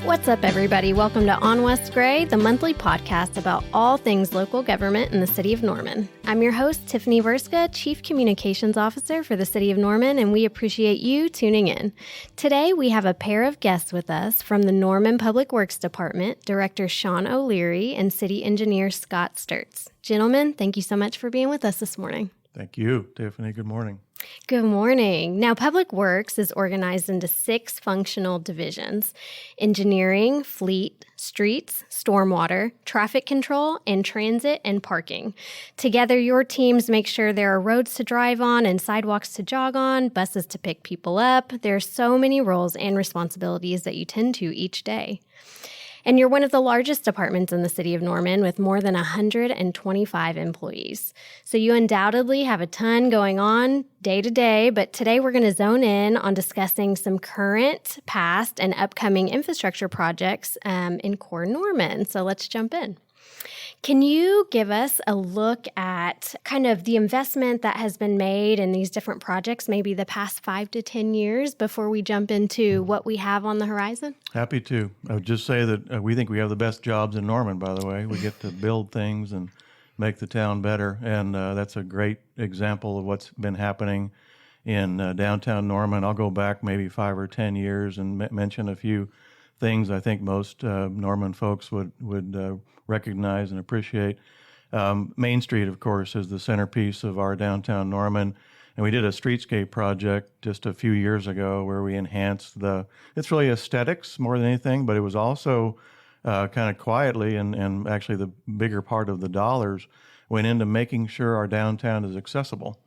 What's up, everybody? Welcome to On West Gray, the monthly podcast about all things local government in the city of Norman. I'm your host, Tiffany Verska, Chief Communications Officer for the city of Norman, and we appreciate you tuning in. Today, we have a pair of guests with us from the Norman Public Works Department, Director Shawn O'Leary and City Engineer Scott Sturtz. Gentlemen, thank you so much for being with us this morning. Thank you, Tiffany. Good morning. Good morning. Now, Public Works is organized into 6 functional divisions: engineering, fleet, streets, stormwater, traffic control, and transit and parking. Together, your teams make sure there are roads to drive on and sidewalks to jog on, buses to pick people up. There are so many roles and responsibilities that you tend to each day. And you're one of the largest departments in the city of Norman with more than 125 employees. So you undoubtedly have a ton going on day to day, but today we're going to zone in on discussing some current, past, and upcoming infrastructure projects in core Norman. So let's jump in. Can you give us a look at kind of the investment that has been made in these different projects, maybe the past 5 to 10 years, before we jump into what we have on the horizon? Happy to. I would just say that we think we have the best jobs in Norman, by the way. We get to build things and make the town better, and that's a great example of what's been happening in downtown Norman. I'll go back maybe 5 or 10 years and mention a few things I think most Norman folks would recognize and appreciate. Main Street, of course, is the centerpiece of our downtown Norman. And we did a streetscape project just a few years ago where we enhanced it's really aesthetics more than anything, but it was also kind of quietly, and actually the bigger part of the dollars went into making sure our downtown is accessible.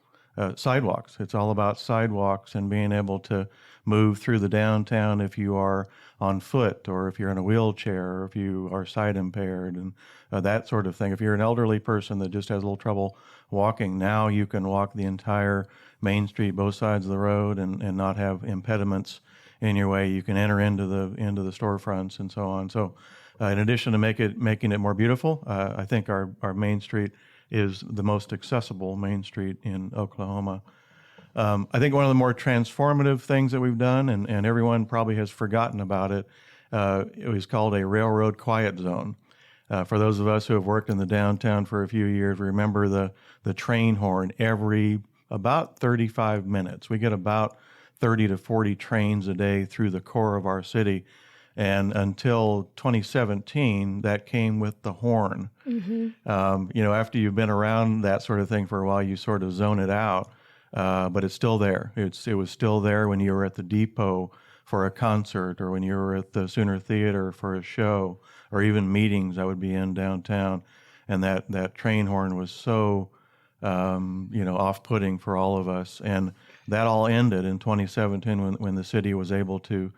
Sidewalks. It's all about sidewalks and being able to move through the downtown if you are on foot or if you're in a wheelchair or if you are sight impaired and that sort of thing. If you're an elderly person that just has a little trouble walking, now you can walk the entire Main Street, both sides of the road, and not have impediments in your way. You can enter into the storefronts and so on. So in addition to making it more beautiful, I think our Main Street is the most accessible Main Street in Oklahoma. I think one of the more transformative things that we've done, and everyone probably has forgotten about it, it was called a railroad quiet zone. For those of us who have worked in the downtown for a few years, remember the train horn every about 35 minutes. We get about 30 to 40 trains a day through the core of our city. And until 2017, that came with the horn. Mm-hmm. After you've been around that sort of thing for a while, you sort of zone it out. But it's still there. It was still there when you were at the depot for a concert, or when you were at the Sooner Theater for a show, or even meetings I would be in downtown. And that train horn was so, off-putting for all of us. And that all ended in 2017 when the city was able to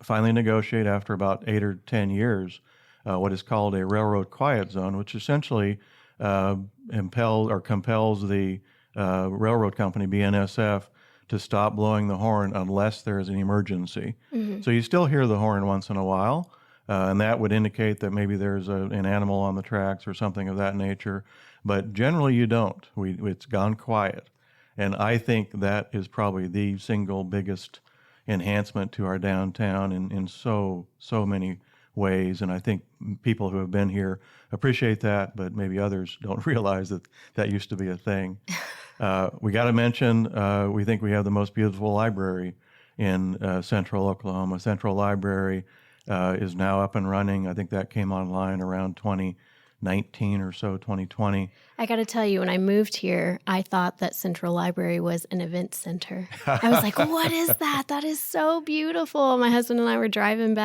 finally negotiate, after about 8 or 10 years, what is called a railroad quiet zone, which essentially compels the railroad company, BNSF, to stop blowing the horn unless there is an emergency. Mm-hmm. So you still hear the horn once in a while, and that would indicate that maybe there's an animal on the tracks or something of that nature. But generally you don't. It's gone quiet. And I think that is probably the single biggest enhancement to our downtown in so many ways. And I think people who have been here appreciate that, but maybe others don't realize that used to be a thing. We got to mention, we think we have the most beautiful library in central Oklahoma. Central Library is now up and running. I think that came online around 2019 or so, 2020. I got to tell you, when I moved here, I thought that Central Library was an event center. I was like, what is that? That is so beautiful. My husband and I were driving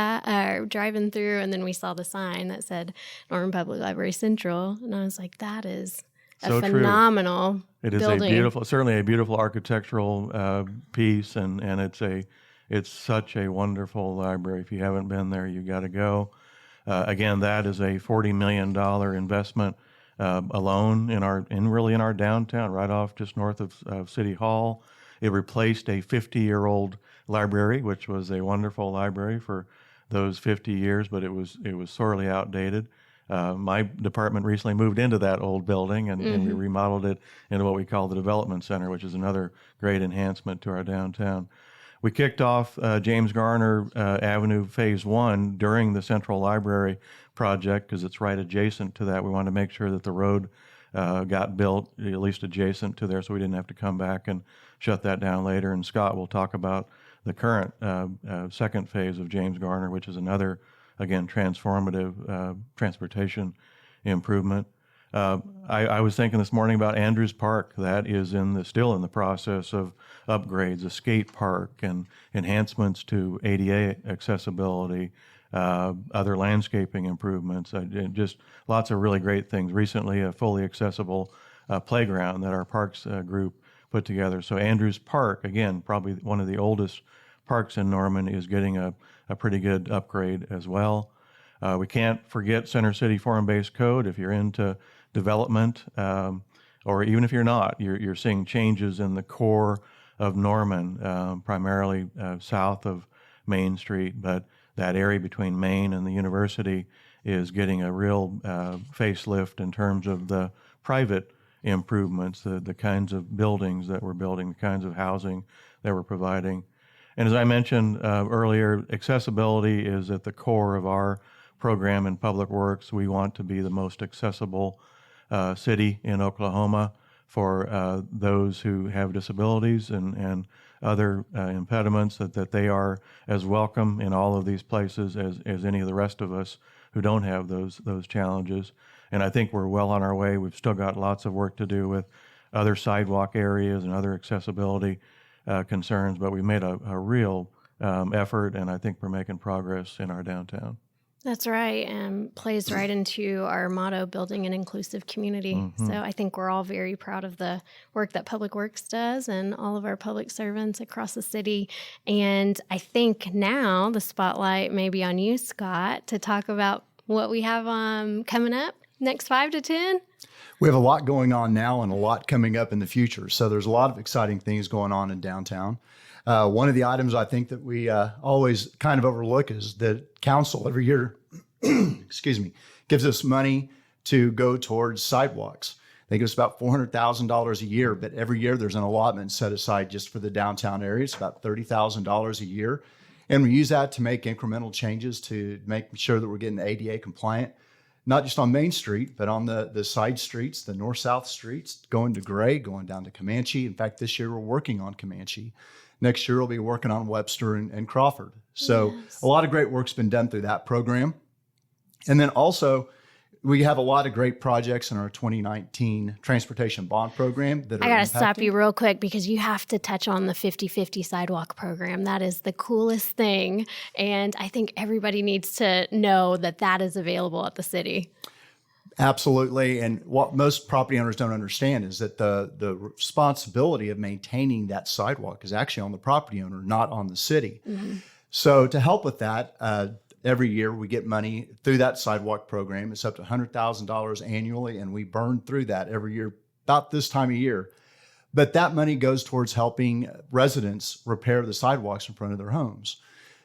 through, and then we saw the sign that said Norman Public Library Central. And I was like, that is so phenomenal It is building. Certainly a beautiful architectural piece, and it's such a wonderful library. If you haven't been there, you got to go. Again, that is a $40 million investment alone in our downtown, right off just north of City Hall. It replaced a 50-year-old library, which was a wonderful library for those 50 years, but it was sorely outdated. My department recently moved into that old building, and we remodeled it into what we call the Development Center, which is another great enhancement to our downtown. we kicked off James Garner Avenue Phase 1 during the Central Library project because it's right adjacent to that. We wanted to make sure that the road got built at least adjacent to there so we didn't have to come back and shut that down later. And Scott will talk about the current second phase of James Garner, which is another, again, transformative transportation improvement. I was thinking this morning about Andrews Park. That is still in the process of upgrades, a skate park and enhancements to ADA accessibility, other landscaping improvements, just lots of really great things. Recently, a fully accessible playground that our parks group put together. So Andrews Park, again, probably one of the oldest parks in Norman, is getting a pretty good upgrade as well. We can't forget Center City Form-Based Code. If you're into development, or even if you're not, you're seeing changes in the core of Norman, primarily south of Main Street, but that area between Main and the university is getting a real facelift in terms of the private improvements, the kinds of buildings that we're building, the kinds of housing that we're providing. And as I mentioned earlier, accessibility is at the core of our program in Public Works. We want to be the most accessible city in Oklahoma for those who have disabilities and other impediments, that they are as welcome in all of these places as any of the rest of us who don't have those challenges. And I think we're well on our way. We've still got lots of work to do with other sidewalk areas and other accessibility concerns, but we made a real effort, and I think we're making progress in our downtown. That's right, and plays right into our motto, building an inclusive community. Mm-hmm. So I think we're all very proud of the work that Public Works does and all of our public servants across the city. And I think now the spotlight may be on you, Scott, to talk about what we have coming up next 5 to 10. We have a lot going on now and a lot coming up in the future. So there's a lot of exciting things going on in downtown. One of the items I think that we always kind of overlook is that council every year, gives us money to go towards sidewalks. They give us about $400,000 a year, but every year there's an allotment set aside just for the downtown area. It's about $30,000 a year. And we use that to make incremental changes to make sure that we're getting ADA compliant, not just on Main Street, but on the side streets, the north-south streets, going to Gray, going down to Comanche. In fact, this year we're working on Comanche. Next year, we'll be working on Webster and Crawford. So A lot of great work's been done through that program. And then also, we have a lot of great projects in our 2019 transportation bond program that are I got to stop you real quick because you have to touch on the 50/50 sidewalk program. That is the coolest thing. And I think everybody needs to know that that is available at the city. Absolutely. And what most property owners don't understand is that the responsibility of maintaining that sidewalk is actually on the property owner, not on the city. Mm-hmm. So to help with that, every year we get money through that sidewalk program. It's up to $100,000 annually, and we burn through that every year about this time of year. But that money goes towards helping residents repair the sidewalks in front of their homes.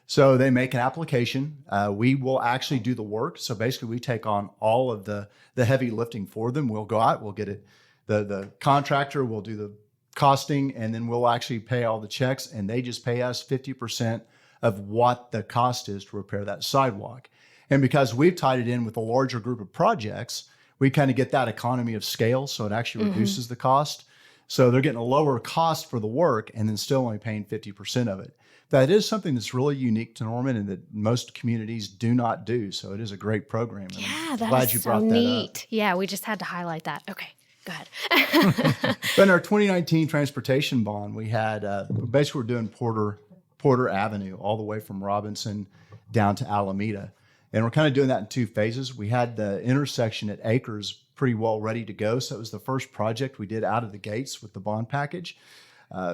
So they make an application. We will actually do the work. So basically, we take on all of the heavy lifting for them. We'll go out, we'll get it. The contractor will do the costing, and then we'll actually pay all the checks, and they just pay us 50% of what the cost is to repair that sidewalk. And because we've tied it in with a larger group of projects, we kind of get that economy of scale, so it actually reduces the cost. So they're getting a lower cost for the work and then still only paying 50% of it. That is something that's really unique to Norman and that most communities do not do. So it is a great program. And yeah, I'm glad you brought that neat. up. Yeah, we just had to highlight that. Okay, go ahead. But in our 2019 transportation bond, we had basically we're doing Porter Avenue all the way from Robinson down to Alameda. And we're kind of doing that in 2 phases. We had the intersection at Acres pretty well ready to go. So it was the first project we did out of the gates with the bond package.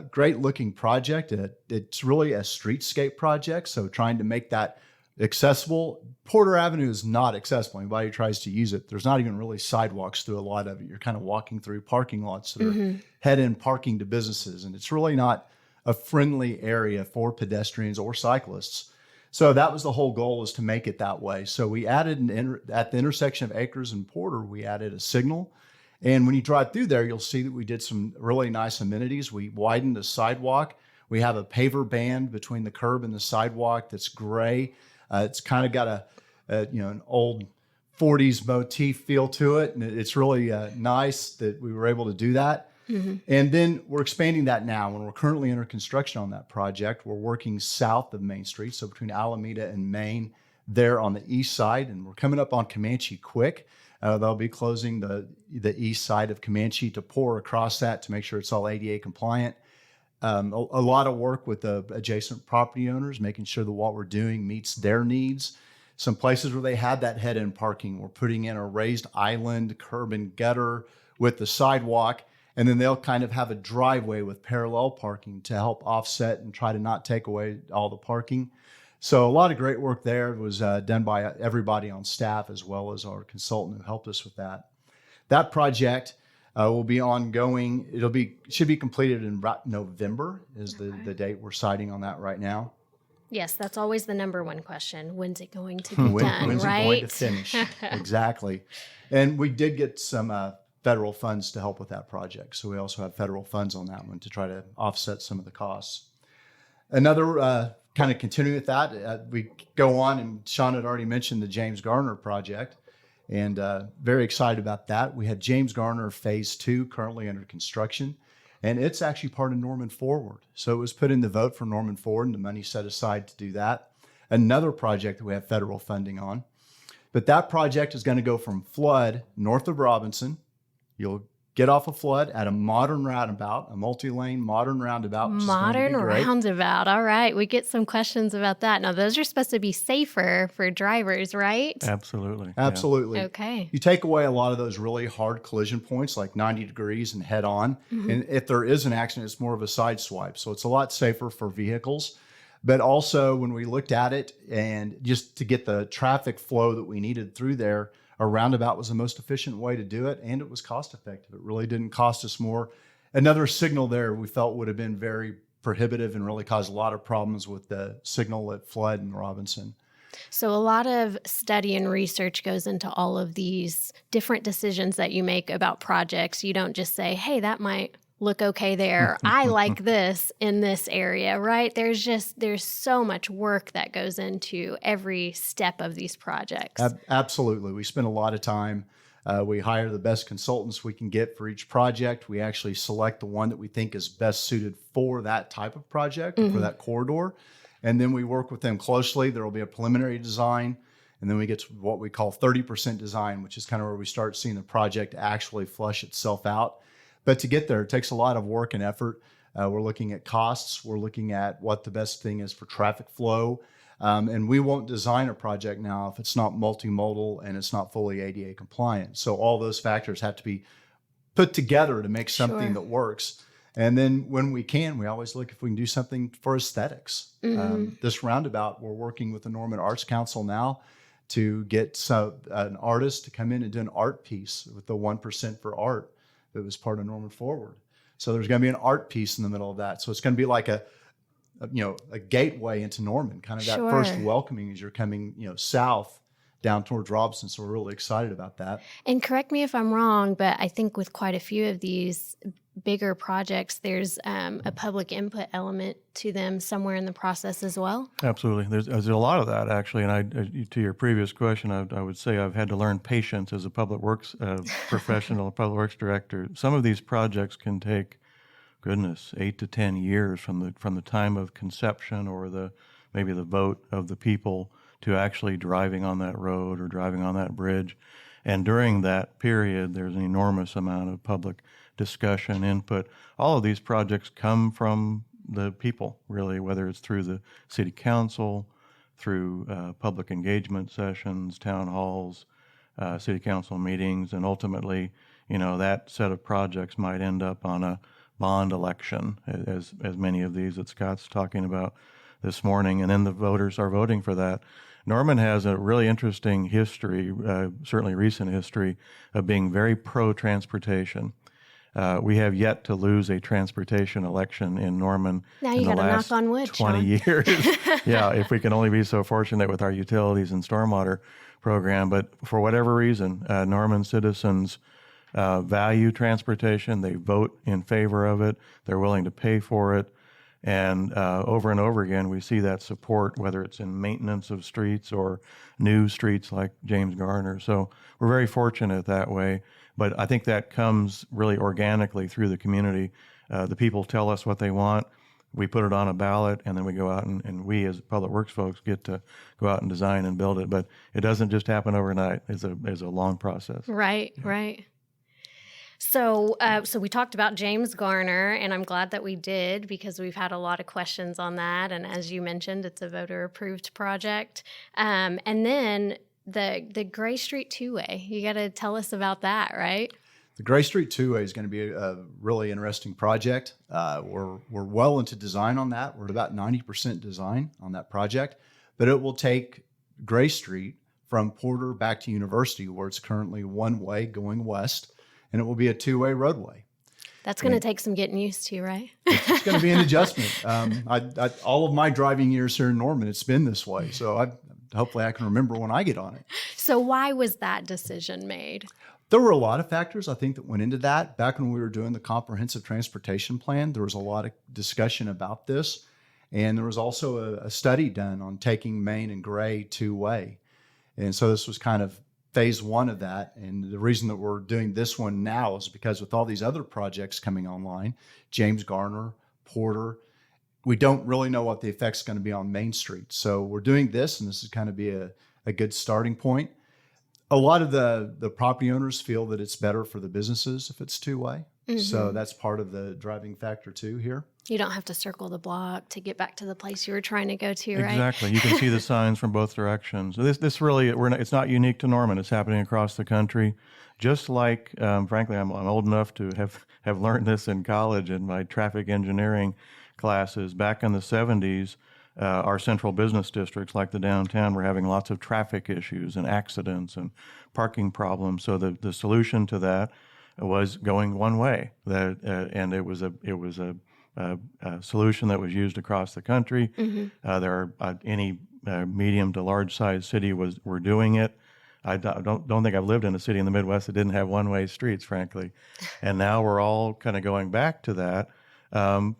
Great looking project. It's really a streetscape project. So trying to make that accessible. Porter Avenue is not accessible. Anybody who tries to use it, there's not even really sidewalks through a lot of it. You're kind of walking through parking lots that are head-in parking to businesses. And it's really not a friendly area for pedestrians or cyclists. So that was the whole goal, is to make it that way. So we added at the intersection of Acres and Porter, we added a signal. And when you drive through there, you'll see that we did some really nice amenities. We widened the sidewalk. We have a paver band between the curb and the sidewalk that's gray. It's kind of got an old 40s motif feel to it, and it's really nice that we were able to do that. Mm-hmm. And then we're expanding that now. When we're currently under construction on that project, we're working south of Main Street, so between Alameda and Main, there on the east side, and we're coming up on Comanche quick. They'll be closing the east side of Comanche to pour across that to make sure it's all ADA compliant. A lot of work with the adjacent property owners, making sure that what we're doing meets their needs. Some places where they had that head-end parking, we're putting in a raised island, curb and gutter with the sidewalk, and then they'll kind of have a driveway with parallel parking to help offset and try to not take away all the parking. So a lot of great work there was done by everybody on staff as well as our consultant who helped us with that. That project will be ongoing. Should be completed in November is the date we're citing on that right now. Yes, that's always the number one question. When's it going to be done, when's right? it going to finish? Exactly. And we did get some federal funds to help with that project. So we also have federal funds on that one to try to offset some of the costs. Another kind of continuing with that, we go on, and Shawn had already mentioned the James Garner project, and very excited about that. We had James Garner Phase 2 currently under construction, and it's actually part of Norman Forward. So it was put in the vote for Norman Forward, and the money set aside to do that. Another project that we have federal funding on. But that project is going to go from Flood north of Robinson. You'll get off of Flood at a modern roundabout, a multi-lane modern roundabout. Modern roundabout. All right. We get some questions about that. Now, those are supposed to be safer for drivers, right? Absolutely. Absolutely. Yeah. Okay. You take away a lot of those really hard collision points like 90 degrees and head on. Mm-hmm. And if there is an accident, it's more of a side swipe. So it's a lot safer for vehicles. But also when we looked at it and just to get the traffic flow that we needed through there, a roundabout was the most efficient way to do it, and it was cost effective. It really didn't cost us more. Another signal there we felt would have been very prohibitive and really caused a lot of problems with the signal at Flood and Robinson. So a lot of study and research goes into all of these different decisions that you make about projects. You don't just say, hey, that might look okay there. I like this in this area, right? There's so much work that goes into every step of these projects. Absolutely. We spend a lot of time. We hire the best consultants we can get for each project. We actually select the one that we think is best suited for that type of project, mm-hmm. for that corridor. And then we work with them closely. There will be a preliminary design. And then we get to what we call 30% design, which is kind of where we start seeing the project actually flush itself out. But to get there, it takes a lot of work and effort. We're looking at costs. We're looking at what the best thing is for traffic flow. And we won't design a project now if it's not multimodal and it's not fully ADA compliant. So all those factors have to be put together to make something that works. And then when we can, we always look if we can do something for aesthetics. Mm-hmm. This roundabout, we're working with the Norman Arts Council now to get an artist to come in and do an art piece with the 1% for art. That was part of Norman Forward. So there's going to be an art piece in the middle of that. So it's going to be like a gateway into Norman, kind of that first welcoming as you're coming, south down towards Robinson. So we're really excited about that. And correct me if I'm wrong, but I think with quite a few of these bigger projects, there's a public input element to them somewhere in the process as well. Absolutely. There's a lot of that, actually. And to your previous question, I would say I've had to learn patience as a public works professional, public works director. Some of these projects can take, 8 to 10 years from the time of conception or maybe the vote of the people to actually driving on that road or driving on that bridge. And during that period, there's an enormous amount of public discussion, input. All of these projects come from the people, really, whether it's through the city council, through public engagement sessions, town halls, city council meetings, and ultimately, that set of projects might end up on a bond election, as many of these that Scott's talking about this morning, and then the voters are voting for that. Norman has a really interesting history, certainly recent history, of being very pro-transportation. We have yet to lose a transportation election in Norman in the last knock on wood, 20 years. Yeah, if we can only be so fortunate with our utilities and stormwater program. But for whatever reason, Norman citizens value transportation. They vote in favor of it. They're willing to pay for it. And over again, we see that support, whether it's in maintenance of streets or new streets like James Garner. So we're very fortunate that way. But I think that comes really organically through the community. The people tell us what they want. We put it on a ballot, and then we go out and we as public works folks get to go out and design and build it. But it doesn't just happen overnight. It's a long process. Right, right. So we talked about James Garner, and I'm glad that we did because we've had a lot of questions on that. And as you mentioned, it's a voter-approved project. And then the Gray Street Two-Way. You got to tell us about that, right? The Gray Street Two-Way is going to be a really interesting project. We're well into design on that. We're at about 90% design on that project, but it will take Gray Street from Porter back to University, where it's currently one way going west, and it will be a two-way roadway. That's going to take some getting used to, right? It's going to be an adjustment. All of my driving years here in Norman, it's been this way. So hopefully I can remember when I get on it. So why was that decision made? There were a lot of factors, I think, that went into that. Back when we were doing the comprehensive transportation plan, there was a lot of discussion about this. And there was also a study done on taking Main and Gray two-way. And so this was kind of phase one of that. And the reason that we're doing this one now is because with all these other projects coming online, James Garner, Porter, we don't really know what the effect's going to be on Main Street. So we're doing this, and this is kind of be a good starting point. A lot of the property owners feel that it's better for the businesses if it's two-way. Mm-hmm. So that's part of the driving factor too here. You don't have to circle the block to get back to the place you were trying to go to, right? Exactly. You can see the signs from both directions. This really, it's not unique to Norman. It's happening across the country. Just like, frankly, I'm old enough to have learned this in college in my traffic engineering classes. Back in the 70s, our central business districts, like the downtown, were having lots of traffic issues and accidents and parking problems. So the solution to that was going one way. And it was a solution that was used across the country. Mm-hmm. Any medium to large size city were doing it. I don't think I've lived in a city in the Midwest that didn't have one-way streets, frankly. And now we're all kind of going back to that,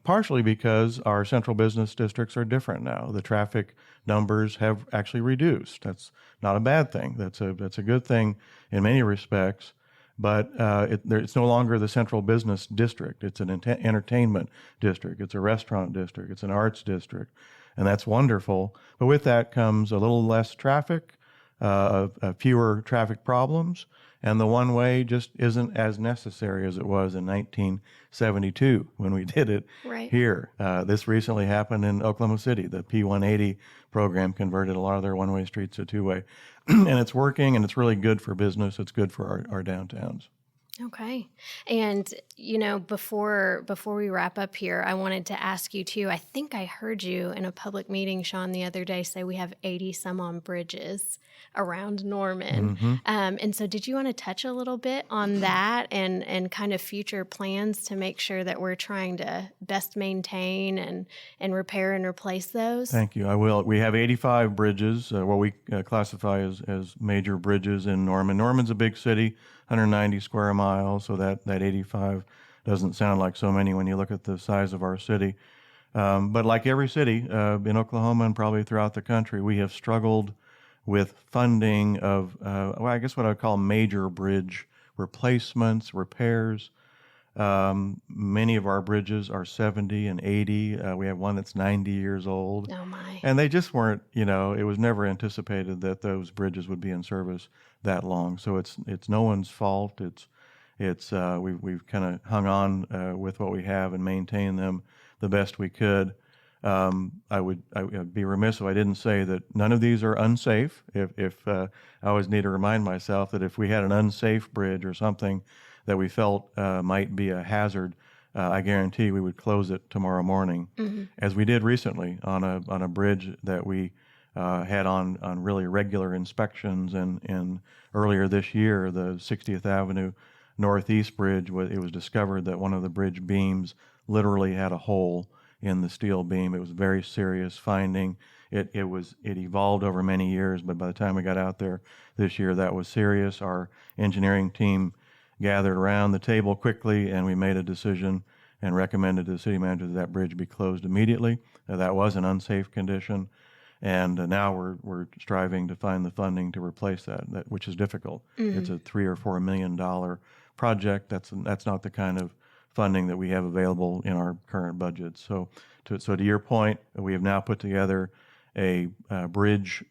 partially because our central business districts are different now. The traffic numbers have actually reduced. That's not a bad thing. That's a good thing in many respects. But it's no longer the central business district. It's an entertainment district. It's a restaurant district. It's an arts district. And that's wonderful. But with that comes a little less traffic, fewer traffic problems, and the one-way just isn't as necessary as it was in 1972 when we did it here. This recently happened in Oklahoma City. The P180 program converted a lot of their one-way streets to two-way. And it's working, and it's really good for business. It's good for our downtowns. Okay. And, before we wrap up here, I wanted to ask you, too, I think I heard you in a public meeting, Shawn, the other day say we have 80 some on bridges around Norman. Mm-hmm. And so did you want to touch a little bit on that and kind of future plans to make sure that we're trying to best maintain and repair and replace those? Thank you. I will. We have 85 bridges, what we classify as major bridges in Norman. Norman's a big city, 190 square miles, so that 85 doesn't sound like so many when you look at the size of our city. But like every city in Oklahoma and probably throughout the country, we have struggled with funding of, I guess what I would call major bridge replacements, repairs. Many of our bridges are 70 and 80. We have one that's 90 years old. Oh my. And they just weren't, it was never anticipated that those bridges would be in service that long. So it's no one's fault. We've kind of hung on with what we have and maintained them the best we could. I would be remiss if I didn't say that none of these are unsafe. If I always need to remind myself that if we had an unsafe bridge or something that we felt might be a hazard, I guarantee we would close it tomorrow morning, mm-hmm. as we did recently on a bridge that we had on really regular inspections. And earlier this year, the 60th Avenue Northeast Bridge, it was discovered that one of the bridge beams literally had a hole in the steel beam. It was a very serious finding. It evolved over many years, but by the time we got out there this year, that was serious. Our engineering team gathered around the table quickly, and we made a decision and recommended to the city manager that bridge be closed immediately. That was an unsafe condition, and now we're striving to find the funding to replace that which is difficult. It's a $3 or $4 million project. That's not the kind of funding that we have available in our current budget. So to your point, we have now put together a bridge.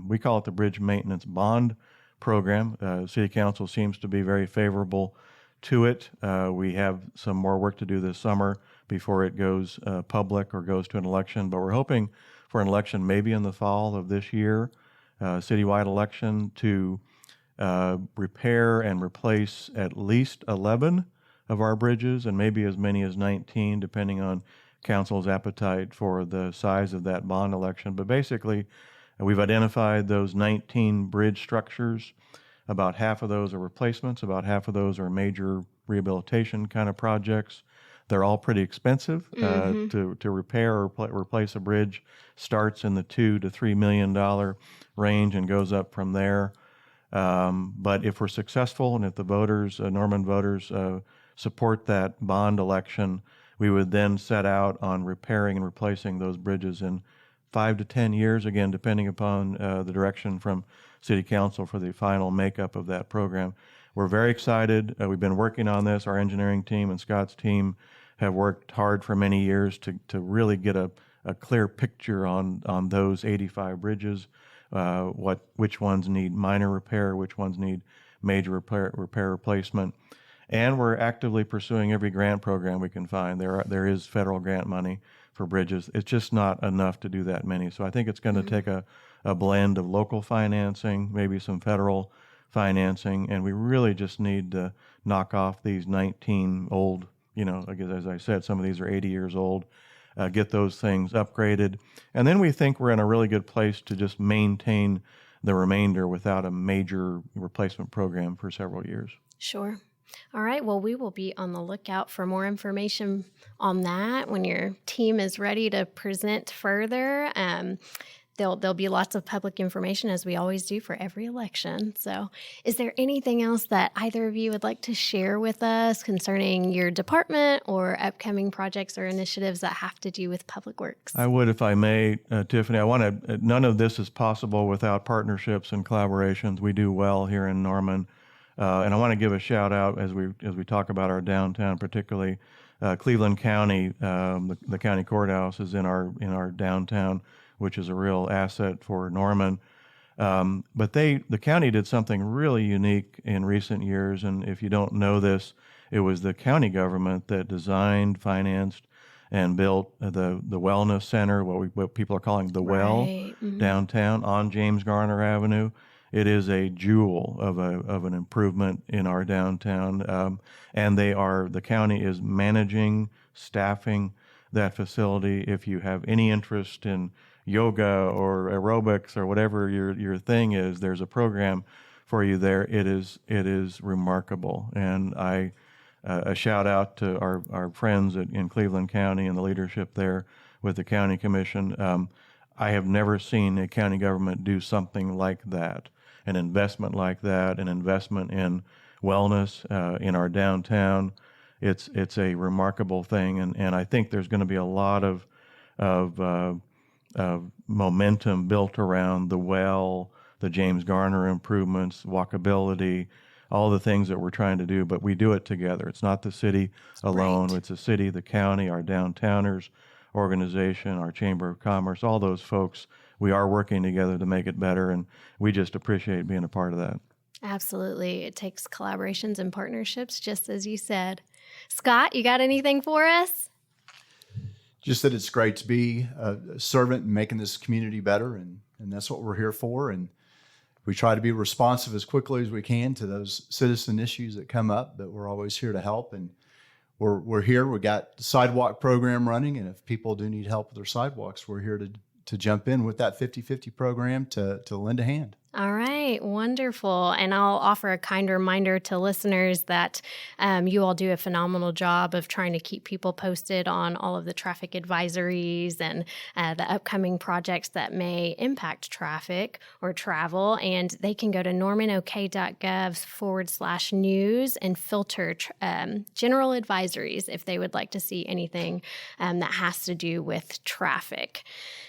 We call it the Bridge Maintenance Bond Program. City Council seems to be very favorable to it. We have some more work to do this summer before it goes public or goes to an election, but we're hoping for an election maybe in the fall of this year, citywide election, to repair and replace at least 11 of our bridges and maybe as many as 19, depending on council's appetite for the size of that bond election. But basically, we've identified those 19 bridge structures. About half of those are replacements. About half of those are major rehabilitation kind of projects. They're all pretty expensive. To repair or replace a bridge starts in the $2 to $3 million range and goes up from there. But if we're successful and if the voters, Norman voters, support that bond election, we would then set out on repairing and replacing those bridges in 5 to 10 years, again, depending upon the direction from City Council for the final makeup of that program. We're very excited. We've been working on this. Our engineering team and Scott's team have worked hard for many years to really get a clear picture on those 85 bridges, which ones need minor repair, which ones need major repair replacement. And we're actively pursuing every grant program we can find. There is federal grant money for bridges. It's just not enough to do that many. So I think it's going to take a blend of local financing, maybe some federal financing, and we really just need to knock off these 19 old, as I said, some of these are 80 years old, get those things upgraded. And then we think we're in a really good place to just maintain the remainder without a major replacement program for several years. Sure. All right. Well, we will be on the lookout for more information on that when your team is ready to present further. There'll be lots of public information, as we always do for every election. So is there anything else that either of you would like to share with us concerning your department or upcoming projects or initiatives that have to do with public works? I would, if I may, Tiffany. None of this is possible without partnerships and collaborations. We do well here in Norman. And I want to give a shout out as we talk about our downtown, particularly Cleveland County. The county courthouse is in our downtown, which is a real asset for Norman. But the county did something really unique in recent years, and if you don't know this, it was the county government that designed, financed, and built the wellness center, what people are calling the Well, downtown on James Garner Avenue. It is a jewel of an improvement in our downtown, and the county is managing, staffing that facility. If you have any interest in yoga or aerobics or whatever your thing is, there's a program for you there. It is remarkable, and a shout out to our friends in Cleveland County and the leadership there with the county commission. I have never seen a county government do something like that. An investment like that, an investment in wellness in our downtown. It's a remarkable thing, and I think there's going to be a lot of momentum built around the Well, the James Garner improvements, walkability, all the things that we're trying to do, but we do it together. It's not the city alone. Right. It's the city, the county, our downtowners organization, our Chamber of Commerce, all those folks. We are working together to make it better, and we just appreciate being a part of that. Absolutely. It takes collaborations and partnerships, just as you said. Scott, you got anything for us? Just that it's great to be a servant in making this community better, and that's what we're here for. And we try to be responsive as quickly as we can to those citizen issues that come up, but we're always here to help. And we're here. We got the sidewalk program running, and if people do need help with their sidewalks, we're here to jump in with that 50-50 program to lend a hand. All right, wonderful. And I'll offer a kind reminder to listeners that you all do a phenomenal job of trying to keep people posted on all of the traffic advisories and the upcoming projects that may impact traffic or travel. And they can go to normanok.gov/news and filter general advisories if they would like to see anything that has to do with traffic.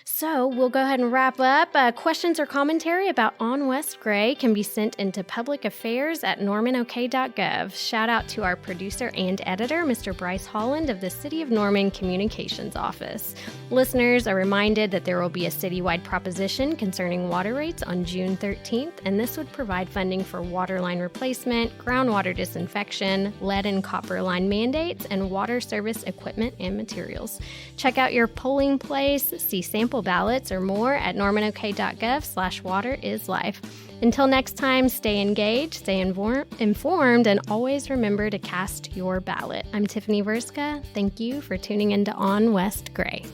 So we'll go ahead and wrap up. Questions or commentary about On West Gray can be sent into publicaffairs@normanok.gov. Shout out to our producer and editor, Mr. Bryce Holland of the City of Norman Communications Office. Listeners are reminded that there will be a citywide proposition concerning water rates on June 13th, and this would provide funding for water line replacement, groundwater disinfection, lead and copper line mandates, and water service equipment and materials. Check out your polling place, see sample ballots or more at normanok.gov/waterislife. Until next time, stay engaged, stay informed, and always remember to cast your ballot. I'm Tiffany Verska. Thank you for tuning into On West Gray.